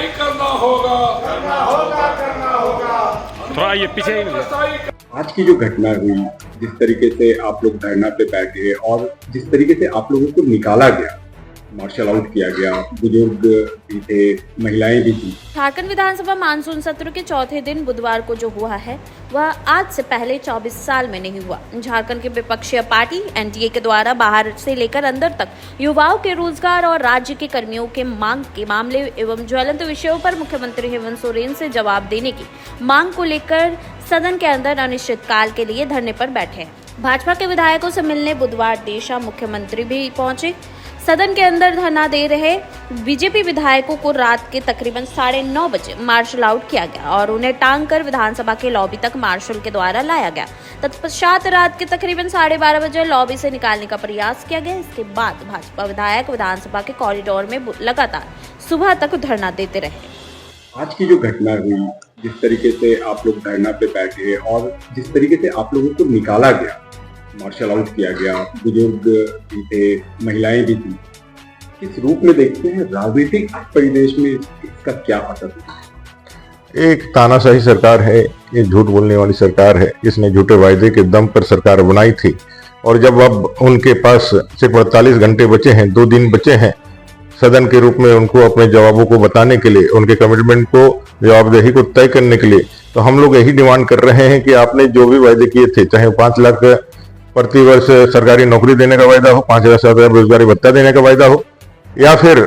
स्थायी करना होगा, करना होगा। थोड़ा ये पीछे ही आज की जो घटना हुई, जिस तरीके से आप लोग धरना पे बैठे और जिस तरीके से आप लोगों को निकाला गया, मार्शल आउट किया गया, बुजुर्ग भी थे, महिलाएं भी थी। झारखंड विधानसभा मानसून सत्र के चौथे दिन बुधवार को जो हुआ है वह आज से पहले 24 साल में नहीं हुआ। झारखंड के विपक्षी पार्टी एनडीए के द्वारा बाहर से लेकर अंदर तक युवाओं के रोजगार और राज्य के कर्मियों के मांग के मामले एवं ज्वलंत विषयों पर मुख्यमंत्री हेमंत सोरेन से जवाब देने की मांग को लेकर सदन के अंदर अनिश्चितकाल के लिए धरने पर बैठे। भाजपा के विधायकों से मिलने बुधवार देर शाम मुख्यमंत्री भी पहुंचे। सदन के अंदर धरना दे रहे बीजेपी विधायकों को रात के तकरीबन 9:30 बजे मार्शल आउट किया गया और उन्हें टांग कर विधानसभा के लॉबी तक मार्शल के द्वारा लाया गया। तत्पश्चात रात के तकरीबन 12:30 बजे लॉबी से निकालने का प्रयास किया गया। इसके बाद भाजपा विधायक विधानसभा के कॉरिडोर में लगातार सुबह तक धरना देते रहे। आज की जो घटना हुई, जिस तरीके से आप लोग धरना पे बैठे और जिस तरीके से आप लोगों को निकाला गया, मार्शल आउट किया गया, बुजुर्ग भी थे, महिलाएं भी थी, किस रूप में देखते हैं? राजनीतिक परिवेश में इसका क्या असर है? एक तानाशाही सरकार है, ये झूठ बोलने वाली सरकार है। इसने झूठे वायदे के दम पर सरकार बनाई थी और जब अब उनके पास सिर्फ 48 घंटे बचे हैं, 2 दिन बचे हैं सदन के रूप में उनको अपने जवाबों को बताने के लिए, उनके कमिटमेंट को, जवाबदेही को तय करने के लिए, तो हम लोग यही डिमांड कर रहे हैं कि आपने जो भी वायदे किए थे, चाहे 5 लाख प्रति वर्ष सरकारी नौकरी देने का वायदा हो, 5,000 बेरोजगारी भत्ता देने का वायदा हो, या फिर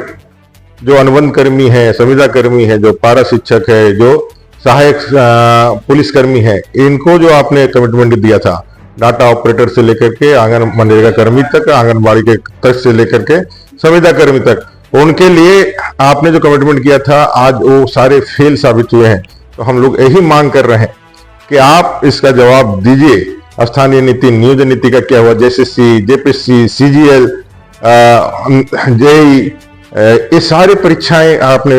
जो अनुबंध कर्मी है, संविदा कर्मी है, जो पारा शिक्षक है, जो सहायक पुलिस कर्मी है, इनको जो आपने कमिटमेंट दिया था, डाटा ऑपरेटर से लेकर के आंगन मनरेगा कर्मी तक, आंगनबाड़ी के तक से लेकर के संविदा कर्मी तक, उनके लिए आपने जो कमिटमेंट किया था, आज वो सारे फेल साबित हुए हैं। तो हम लोग यही मांग कर रहे हैं कि आप इसका जवाब दीजिए। स्थानीय नीति, नियोजन नीति का क्या हुआ? जेएसएससी, जेपीएससी, सीजीएल, जेई, ये सारी परीक्षाएं आपने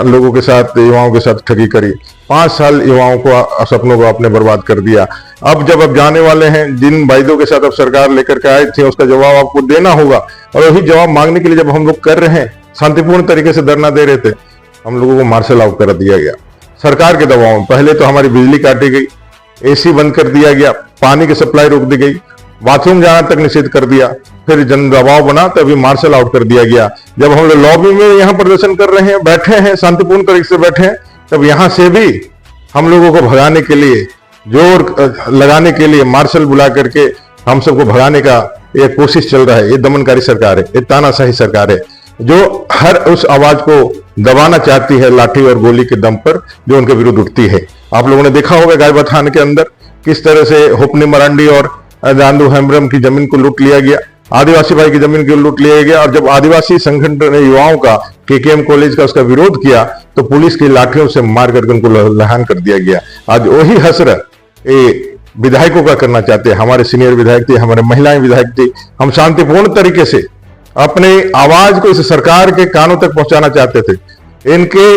लोगों के साथ, युवाओं के साथ ठगी करी। 5 साल युवाओं को, सपनों को आपने बर्बाद कर दिया। अब जब आप जाने वाले हैं, जिन वायदों के साथ अब सरकार लेकर के आए थे, उसका जवाब आपको देना होगा। और वही जवाब मांगने के लिए जब हम लोग कर रहे हैं, शांतिपूर्ण तरीके से धरना दे रहे थे, हम लोगों को मार्शल आउट कर दिया गया सरकार के दबाव में। पहले तो हमारी बिजली काटी गई, एसी बंद कर दिया गया, पानी की सप्लाई रोक दी गई, बाथरूम जाना तक निषेध कर दिया, फिर जन दबाव बना तो अभी मार्शल आउट कर दिया गया। जब हम लोग लॉबी में यहाँ प्रदर्शन कर रहे हैं, बैठे हैं, शांतिपूर्ण तरीके से बैठे हैं, तब यहाँ से भी हम लोगों को भगाने के लिए, जोर लगाने के लिए मार्शल बुला करके हम सबको भगाने का ये कोशिश चल रहा है। ये दमनकारी सरकार है, ये तानाशाही सरकार है, जो हर उस आवाज को दबाना चाहती है लाठी और गोली के दम पर, जो उनके विरुद्ध उठती है। आप लोगों ने देखा होगा गायबा थाने के अंदर किस तरह से हुपनी मरांडी और जांदू हेम्ब्रम की जमीन को लूट लिया गया, आदिवासी भाई की जमीन को लूट लिया गया। और जब आदिवासी संगठन ने युवाओं का, केकेएम कॉलेज का, उसका विरोध किया, तो पुलिस की लाठियों से मार करके उनको लहान कर दिया गया। आज वही हसरत ये विधायकों का करना चाहते हैं। हमारे सीनियर विधायक थे, हमारे महिलाएं विधायक थे, हम शांतिपूर्ण तरीके से अपने आवाज को इस सरकार के कानों तक पहुंचाना चाहते थे। इनके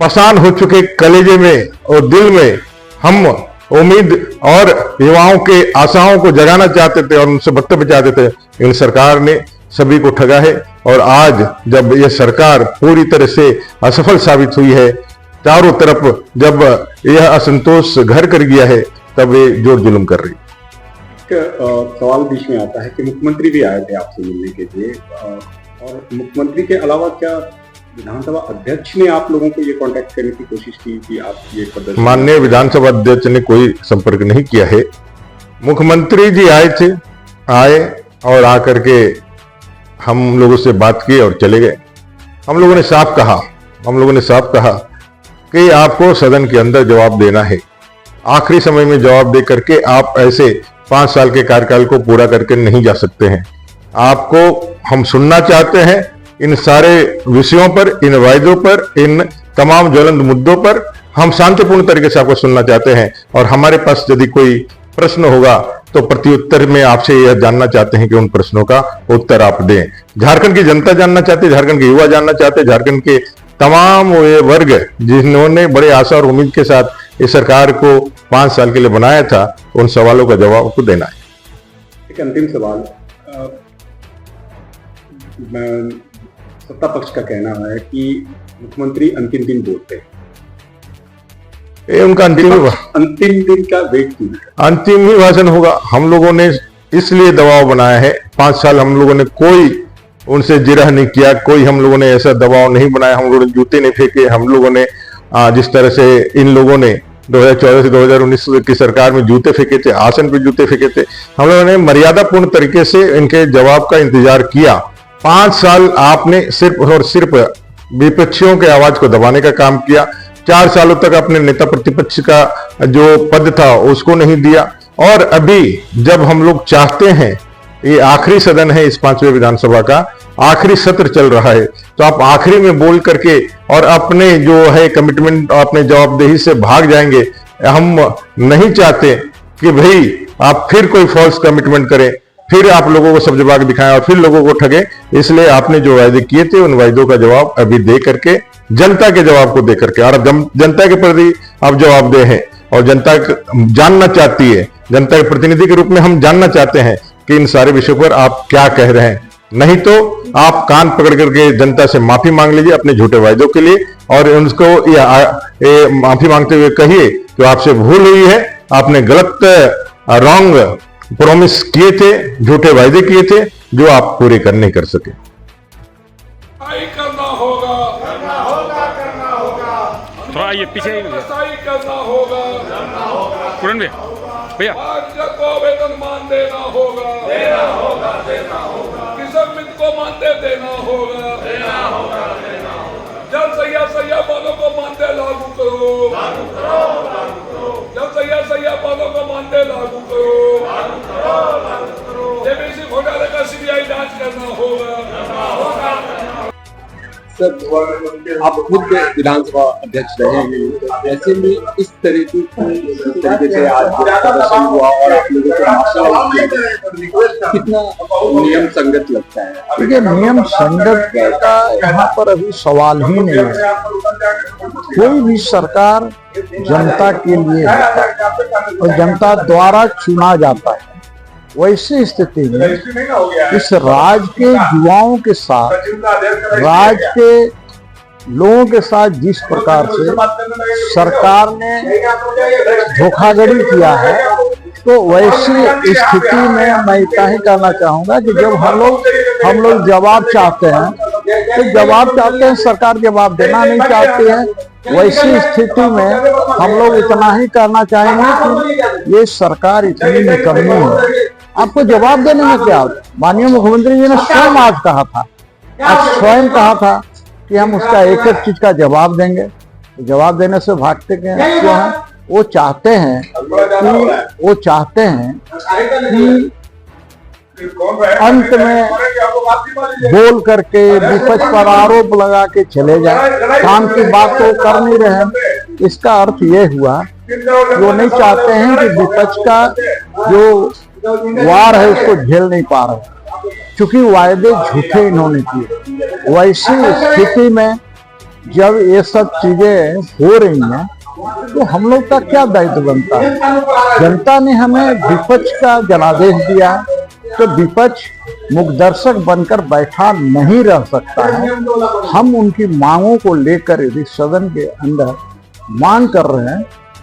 पसान हो चुके कलेजे में और दिल में हम उम्मीद और युवाओं के आशाओं को जगाना चाहते थे और उनसे बत्ते बचाते थे। इन सरकार ने सभी को ठगा है और आज जब यह सरकार पूरी तरह से असफल साबित हुई है, चारों तरफ जब यह असंतोष घर कर गया है, तब ये जोर जुल्म कर रही है। सवाल बीच में आता है कि मुख्यमंत्री भी आए थे आपसे मिलने के लिए, और मुख्यमंत्री के अलावा क्या विधानसभा अध्यक्ष ने आप लोगों को ये कांटेक्ट करने की कोशिश की कि आप ये प्रदर्शन? माननीय विधानसभा अध्यक्ष ने कोई संपर्क नहीं किया है। मुख्यमंत्री जी आए और आकर के हम लोगों से बात की और चले गए। हम लोगों ने साफ कहा कि आपको सदन के अंदर जवाब देना है। आखिरी समय में जवाब दे करके आप ऐसे 5 साल के कार्यकाल को पूरा करके नहीं जा सकते हैं। आपको हम सुनना चाहते हैं इन सारे विषयों पर, इन वायदों पर, इन तमाम ज्वलंत मुद्दों पर हम शांतिपूर्ण तरीके से आपको सुनना चाहते हैं। और हमारे पास यदि कोई प्रश्न होगा तो प्रत्युत्तर में आपसे यह जानना चाहते हैं कि उन प्रश्नों का उत्तर आप दें। झारखंड की जनता जानना चाहती है, झारखंड के युवा जानना चाहते हैं, झारखंड के तमाम वे वर्ग जिन्होंने बड़े आशा और उम्मीद के साथ इस सरकार को 5 साल के लिए बनाया था, उन सवालों का जवाब आपको देना है। एक अंतिम सवाल, सत्ता पक्ष का कहना है कि मुख्यमंत्री अंतिम दिन बोलते हैं, ये उनका अंतिम दिन का वेट क्यों है? अंतिम ही भाषण होगा। हम लोगों ने इसलिए दबाव बनाया है, 5 साल हम लोगों ने कोई उनसे जिरह नहीं किया, कोई हम लोगों ने ऐसा दबाव नहीं बनाया, हम लोगों ने जूते नहीं फेंके। हम लोगों ने जिस तरह से इन लोगों ने 2014 से 2019 की सरकार में जूते फेंके थे, आसन पे जूते फेंके थे, हम लोगों ने मर्यादापूर्ण तरीके से इनके जवाब का इंतजार किया। 5 साल आपने सिर्फ और सिर्फ विपक्षियों के आवाज को दबाने का काम किया। 4 सालों तक अपने नेता प्रतिपक्ष का जो पद था उसको नहीं दिया, और अभी जब हम लोग चाहते हैं, ये आखिरी सदन है इस 5वें विधानसभा का, आखिरी सत्र चल रहा है, तो आप आखिरी में बोल करके और अपने जो है कमिटमेंट, अपने जवाबदेही से भाग जाएंगे। हम नहीं चाहते कि भाई आप फिर कोई फॉल्स कमिटमेंट करें, फिर आप लोगों को सब जवाब दिखाएं और फिर लोगों को ठगे। इसलिए आपने जो वायदे किए थे उन वायदों का जवाब अभी दे करके, जनता के जवाब को दे करके, और जनता के प्रति आप जवाबदेह हैं और जनता जानना चाहती है, जनता के प्रतिनिधि के रूप में हम जानना चाहते हैं कि इन सारे विषयों पर आप क्या कह रहे हैं। नहीं तो आप कान पकड़ करके जनता से माफी मांग लीजिए अपने झूठे वायदों के लिए, और उनको माफी मांगते हुए कहिए कि आपसे भूल हुई है, आपने गलत रॉन्ग प्रॉमिस किए थे, झूठे वायदे किए थे जो आप पूरे कर नहीं कर सके। करना होगा, करना होगा, करना होगा। थोड़ा ये पीछे करना होगा, पूरन भैया आज को वेतन देना होगा, देना होगा, देना होगा। किसान मित्र को मानदेय देना होगा, देना होगा, देना होगा। जल सैया पदों को मानदेय लागू करो, लागू करो, लागू करो। जल सैया पदों को मानदेय लागू करो, लागू करो, लागू करो। जेबीसी घोटाले का सीबीआई जांच करना होगा, करना होगा। सर, आप खुद विधानसभा अध्यक्ष रहे हैं, तो ऐसे में इस तरीके से आज प्रदर्शन हुआ और आप लोगों को मार्शल आउट किया, कितना नियम संगत लगता है? देखिए, नियम संगत का यहाँ पर अभी सवाल ही नहीं है। कोई भी सरकार जनता के लिए है और जनता द्वारा चुना जाता है। वैसी स्थिति में इस राज्य के युवाओं के साथ, राज्य के लोगों के साथ जिस प्रकार से सरकार ने धोखाधड़ी किया है, तो वैसी स्थिति में मैं इतना ही कहना चाहूंगा कि जब हम लोग जवाब चाहते हैं, तो जवाब चाहते हैं, सरकार जवाब देना नहीं चाहती है। वैसी स्थिति में हम लोग इतना ही कहना चाहेंगे कि ये सरकार इतनी निकम्मी है, आपको जवाब देने में क्या? माननीय मुख्यमंत्री जी ने स्वयं आज कहा था, आज स्वयं कहा था कि हम उसका एक एक चीज का जवाब देंगे। तो जवाब देने से भागते क्यों हैं? वो चाहते हैं कि अंत में बोल करके विपक्ष पर आरोप लगा के चले जाए, काम की बात तो कर नहीं रहे। इसका अर्थ ये हुआ कि वो नहीं चाहते हैं कि विपक्ष का जो वार है उसको झेल नहीं पा रहे, क्योंकि वायदे झूठे इन्होंने किए। वैसी स्थिति में जब ये सब चीजें हो रही हैं, तो हम लोग का क्या दायित्व बनता है? जनता ने हमें विपक्ष का जनादेश दिया, तो विपक्ष मुखदर्शक बनकर बैठा नहीं रह सकता है। हम उनकी मांगों को लेकर यदि सदन के अंदर मांग कर रहे हैं,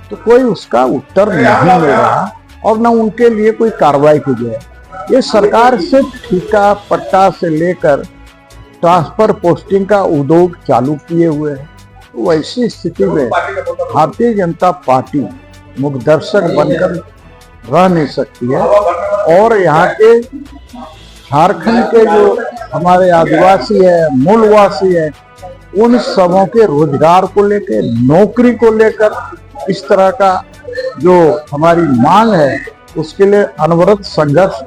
तो कोई उसका उत्तर नहीं मिल रहा और न उनके लिए कोई कार्रवाई की जाए। ये सरकार से ठेका पट्टा से लेकर ट्रांसफर पोस्टिंग का उद्योग चालू किए हुए है। तो वैसी स्थिति में भारतीय जनता पार्टी मुखदर्शक बनकर रह नहीं सकती है, और यहाँ के झारखंड के जो हमारे आदिवासी है, मूलवासी है, उन सबों के रोजगार को लेकर, नौकरी को लेकर इस तरह का जो हमारी मांग है, उसके लिए अनवरत संघर्ष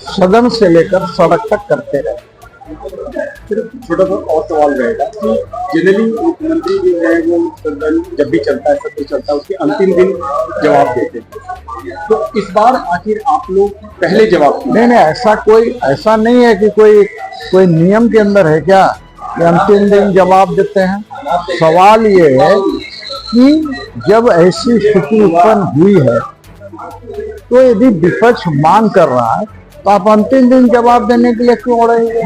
सदन से लेकर सड़क तक करते रहे। छोटा सा और सवाल रहेगा कि जनरली मुख्यमंत्री जो है वो सदन जब भी चलता है, सत्र चलता है, उसके अंतिम दिन जवाब देते हैं, तो इस बार आखिर आप लोग पहले जवाब? नहीं, ऐसा नहीं है कि कोई नियम के अंदर है क्या कि अंतिम दिन जवाब देते हैं। सवाल ये है कि जब ऐसी स्थिति उत्पन्न हुई है, तो यदि विपक्ष मांग कर रहा है, तो आप अंतिम दिन जवाब देने के लिए क्यों रहेंगे?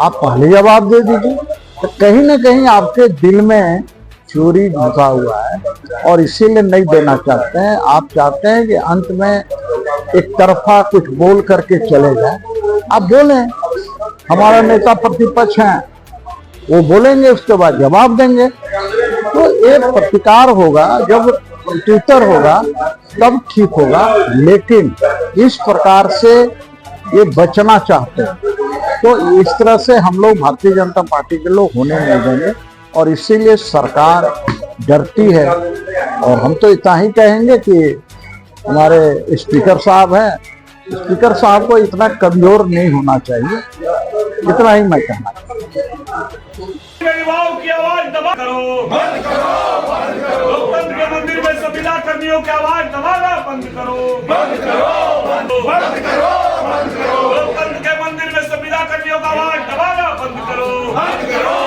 आप पहले जवाब दे दीजिए। तो कहीं ना कहीं आपके दिल में चोरी घुसा हुआ है और इसीलिए नहीं देना चाहते हैं। आप चाहते हैं कि अंत में एक तरफा कुछ बोल करके चले जाए। आप बोलें, हमारा नेता प्रतिपक्ष है, वो बोलेंगे, उसके बाद जवाब देंगे। तो एक प्रतिकार होगा, जब ट्विटर होगा तब ठीक होगा। लेकिन इस प्रकार से ये बचना चाहते हैं, तो इस तरह से हम लोग भारतीय जनता पार्टी के लोग होने नहीं देंगे और इसीलिए सरकार डरती है। और हम तो इतना ही कहेंगे कि हमारे स्पीकर साहब हैं, स्पीकर साहब को इतना कमजोर नहीं होना चाहिए। इतना ही मैं कहना चाहता हूँ। युवाओं की आवाज दबा करो, बंद करो, लोकतंत्र के मंदिर में संविदा कर्मियों की आवाज दबाना बंद करो, बंद करो, बंद करो, लोकतंत्र के मंदिर में संविदा कर्मियों का आवाज दबाना बंद करो, बंद करो।